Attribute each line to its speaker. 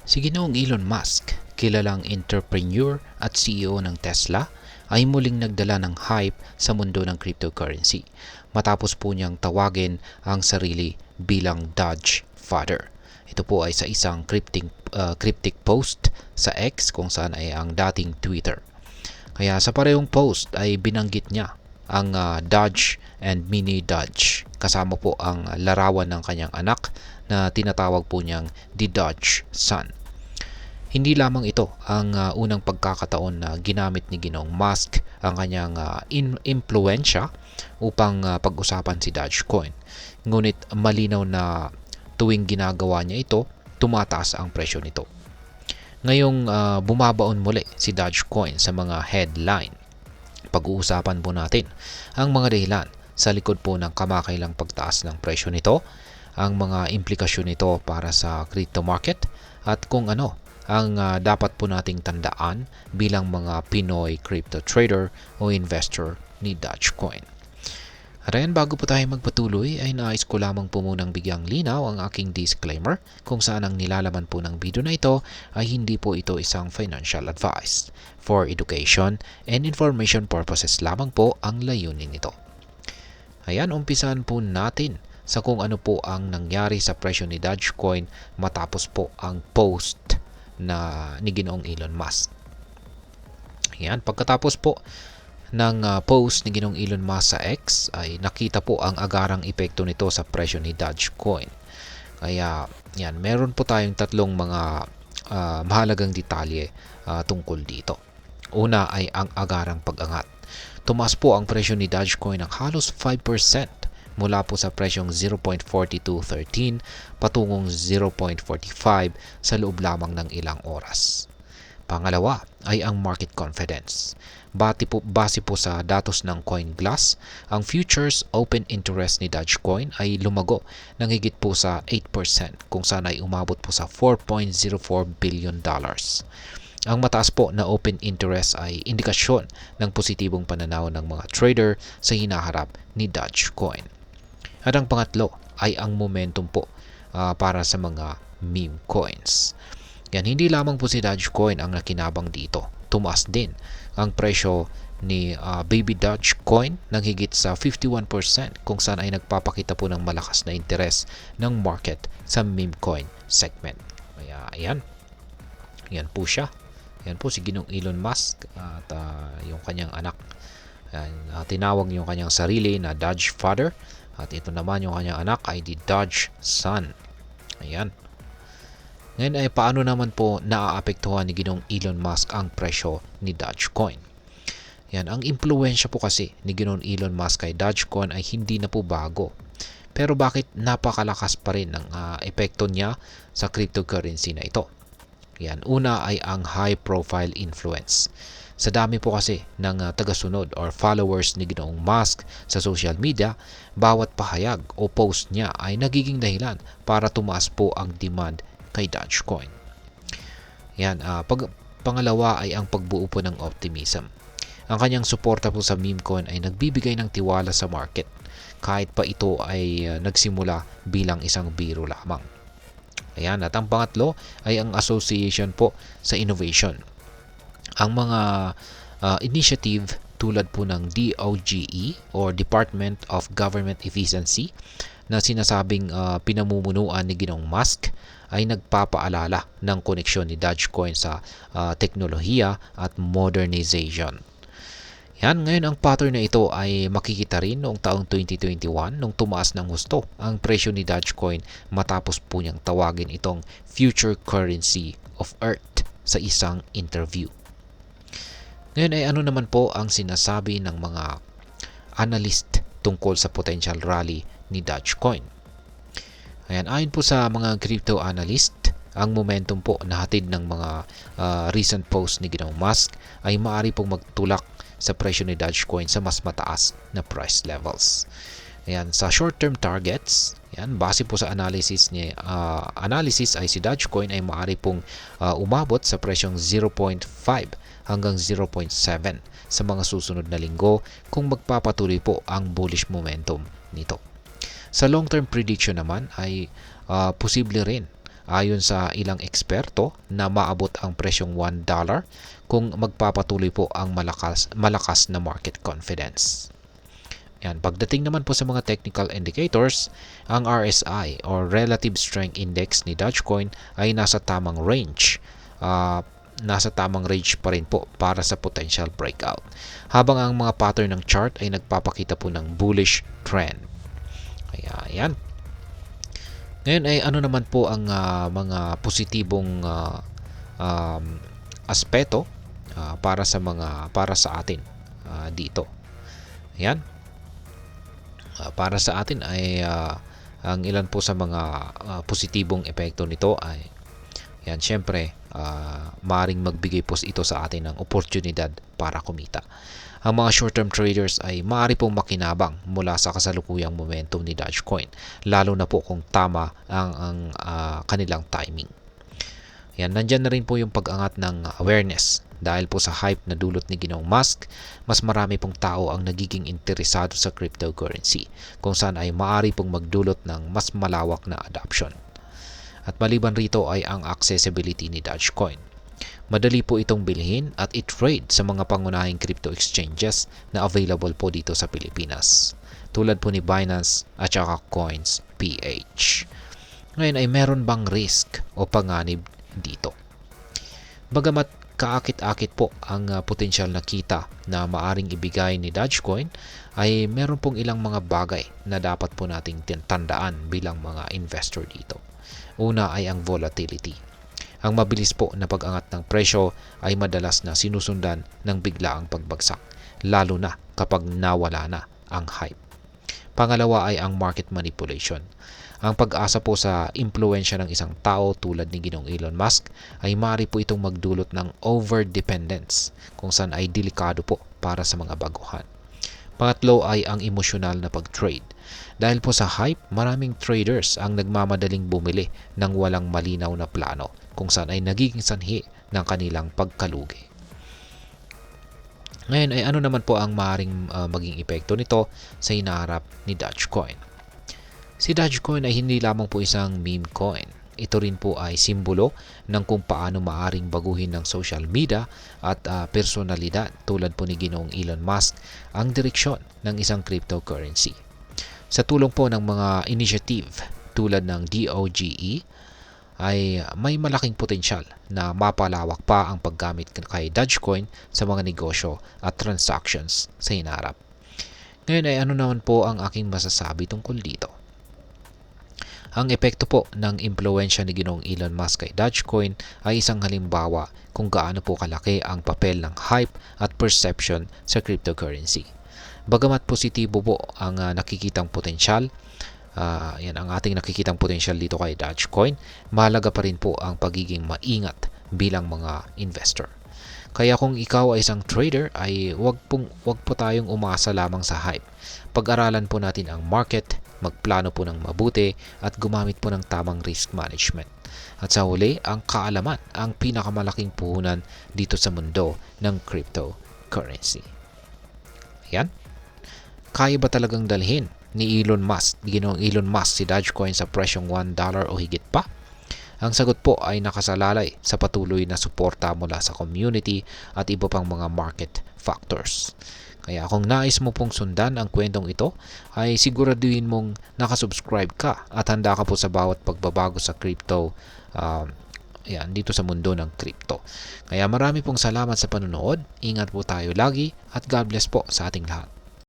Speaker 1: Si Ginoong Elon Musk, kilalang entrepreneur at CEO ng Tesla, ay muling nagdala ng hype sa mundo ng cryptocurrency matapos po niyang tawagin ang sarili bilang Doge Father. Ito po ay sa isang cryptic post sa X kung saan ay ang dating Twitter. Kaya sa parehong post ay binanggit niya ang Doge and Mini Doge kasama po ang larawan ng kanyang anak na tinatawag po niyang The Doge Son. Hindi lamang ito ang unang pagkakataon na ginamit ni Ginoong Musk ang kanyang impluensya upang pag-usapan si Dogecoin. Ngunit malinaw na tuwing ginagawa niya ito, tumataas ang presyo nito. Ngayong bumabaon muli si Dogecoin sa mga headline, pag-uusapan po natin ang mga dahilan sa likod po ng kamakailang pagtaas ng presyo nito, ang mga implikasyon nito para sa crypto market at kung ano ang dapat po nating tandaan bilang mga Pinoy crypto trader o investor ni Dogecoin. At ayan, bago po tayo magpatuloy ay nais ko lamang po munang bigyang linaw ang aking disclaimer kung saan ang nilalaman po ng video na ito ay hindi po ito isang financial advice. For education and information purposes lamang po ang layunin nito. Ayan, umpisahan po natin sa kung ano po ang nangyari sa presyo ni Dogecoin matapos po ang post na ni Ginoong Elon Musk. Ayan, pagkatapos po ng post ni Ginoong Elon Musk sa X ay nakita po ang agarang epekto nito sa presyo ni Dogecoin. Kaya yan, meron po tayong tatlong mga mahalagang detalye tungkol dito. Una ay ang agarang pag-angat. Tumaas po ang presyo ni Dogecoin ng halos 5% mula po sa presyong 0.4213 patungong 0.45 sa loob lamang ng ilang oras. Pangalawa ay ang market confidence. Base po sa datos ng CoinGlass, ang futures open interest ni Dogecoin ay lumago ng higit po sa 8% kung saan ay umabot po sa $4.04 billion. Ang mataas po na open interest ay indikasyon ng positibong pananaw ng mga trader sa hinaharap ni Dogecoin. At ang pangatlo ay ang momentum po para sa mga meme coins. Yan, hindi lamang po si Dogecoin ang nakinabang dito. Tumaas din ang presyo ni Baby Dogecoin ng higit sa 51% kung saan ay nagpapakita po ng malakas na interes ng market sa meme coin segment. Kaya ayan, yan po siya. Yan po si Ginoong Elon Musk at yung kanyang anak. Tinawag yung kanyang sarili na Doge Father. At ito naman yung kanyang anak ay the Doge Son. Ayan. Ngayon ay paano naman po naaapektuhan ni Ginoong Elon Musk ang presyo ni Dogecoin? Yan, ang impluwensya po kasi ni Ginoong Elon Musk kay Dogecoin ay hindi na po bago. Pero bakit napakalakas pa rin ang epekto niya sa cryptocurrency na ito? Yan, una ay ang high profile influence. Sa dami po kasi ng tagasunod or followers ni Ginoong Musk sa social media, bawat pahayag o post niya ay nagiging dahilan para tumaas po ang demand kay Dogecoin. Yan, pangalawa ay ang pagbuo po ng optimism. Ang kanyang suporta po sa meme coin ay nagbibigay ng tiwala sa market kahit pa ito ay nagsimula bilang isang biro lamang. Ayan, at ang pangatlo ay ang association po sa innovation. Ang mga initiative tulad po ng DOGE or Department of Government Efficiency na sinasabing pinamumunuan ni Ginoong Musk ay nagpapaalala ng koneksyon ni Dogecoin sa teknolohiya at modernization. Yan, ngayon ang pattern na ito ay makikita rin noong taong 2021 nung tumaas ng husto ang presyo ni Dogecoin matapos po niyang tawagin itong future currency of Earth sa isang interview. Ngayon ay ano naman po ang sinasabi ng mga analyst tungkol sa potential rally ni Dogecoin? Ayan, ayon po sa mga crypto analyst, ang momentum po na hatid ng mga recent post ni Ginoong Musk ay maaari pong magtulak sa presyo ni Dogecoin sa mas mataas na price levels. Ayan, sa short-term targets, yan, base po sa analysis ay si Dogecoin ay maaari pong umabot sa presyong 0.5 hanggang 0.7 sa mga susunod na linggo kung magpapatuloy po ang bullish momentum nito. Sa long-term prediction naman ay posible rin ayon sa ilang eksperto na maabot ang presyong $1 kung magpapatuloy po ang malakas na market confidence. Yan. Pagdating naman po sa mga technical indicators, ang RSI or Relative Strength Index ni Dogecoin ay nasa tamang range. Nasa tamang range pa rin po para sa potential breakout. Habang ang mga pattern ng chart ay nagpapakita po ng bullish trend. Kaya yan. Ngayon ay ano naman po ang mga positibong aspeto para sa atin dito. Yan. Para sa atin ay ang ilan po sa mga positibong epekto nito ay yan, syempre maaaring magbigay po ito sa atin ng oportunidad para kumita. Ang mga short-term traders ay maaari pong makinabang mula sa kasalukuyang momentum ni Dogecoin, lalo na po kung tama ang kanilang timing. Yan, nandyan na rin po yung pag-angat ng awareness. Dahil po sa hype na dulot ni Ginoong Musk, mas marami pong tao ang nagiging interesado sa cryptocurrency, kung saan ay maaari pong magdulot ng mas malawak na adoption. At maliban rito ay ang accessibility ni Dogecoin. Madali po itong bilhin at i-trade sa mga pangunahing crypto exchanges na available po dito sa Pilipinas, tulad po ni Binance at saka Coins.ph. Ngayon ay meron bang risk o panganib dito? Bagamat kaakit-akit po ang potensyal na kita na maaring ibigay ni Dogecoin, ay meron pong ilang mga bagay na dapat po nating tandaan bilang mga investor dito. Una ay ang volatility. Ang mabilis po na pag-angat ng presyo ay madalas na sinusundan ng biglaang pagbagsak, lalo na kapag nawala na ang hype. Pangalawa ay ang market manipulation. Ang pag-asa po sa impluensya ng isang tao tulad ni Ginoong Elon Musk ay maaari po itong magdulot ng over-dependence, kung saan ay delikado po para sa mga baguhan. Pangatlo ay ang emosyonal na pag-trade. Dahil po sa hype, maraming traders ang nagmamadaling bumili ng walang malinaw na plano, kung saan ay nagiging sanhi ng kanilang pagkalugi. Ngayon ay ano naman po ang maaaring maging epekto nito sa hinaharap ni Dogecoin? Si Dogecoin ay hindi lamang po isang meme coin. Ito rin po ay simbolo ng kung paano maaring baguhin ng social media at personalidad tulad po ni Ginoong Elon Musk ang direksyon ng isang cryptocurrency. Sa tulong po ng mga initiative tulad ng DOGE, ay may malaking potensyal na mapalawak pa ang paggamit kay Dogecoin sa mga negosyo at transactions sa hinaharap. Ngayon ay ano naman po ang aking masasabi tungkol dito? Ang epekto po ng impluensya ni Ginoong Elon Musk kay Dogecoin ay isang halimbawa kung gaano po kalaki ang papel ng hype at perception sa cryptocurrency. Bagamat positibo po ang nakikitang potensyal, yan ang ating nakikitang potensyal dito kay Dogecoin, mahalaga pa rin po ang pagiging maingat bilang mga investor. Kaya kung ikaw ay isang trader ay wag po tayong umasa lamang sa hype. Pag-aralan po natin ang market, magplano po ng mabuti at gumamit po ng tamang risk management. At sa huli, ang kaalaman ang pinakamalaking puhunan dito sa mundo ng cryptocurrency. Yan. Kaya ba talagang dalhin ni Ginoong Elon Musk si Dogecoin sa presyong $1 o higit pa? Ang sagot po ay nakasalalay sa patuloy na suporta mula sa community at iba pang mga market factors. Kaya kung nais mo pong sundan ang kwentong ito, ay siguraduhin mong nakasubscribe ka at handa ka po sa bawat pagbabago sa crypto dito sa mundo ng crypto. Kaya marami pong salamat sa panonood. Ingat po tayo lagi at God bless po sa ating lahat.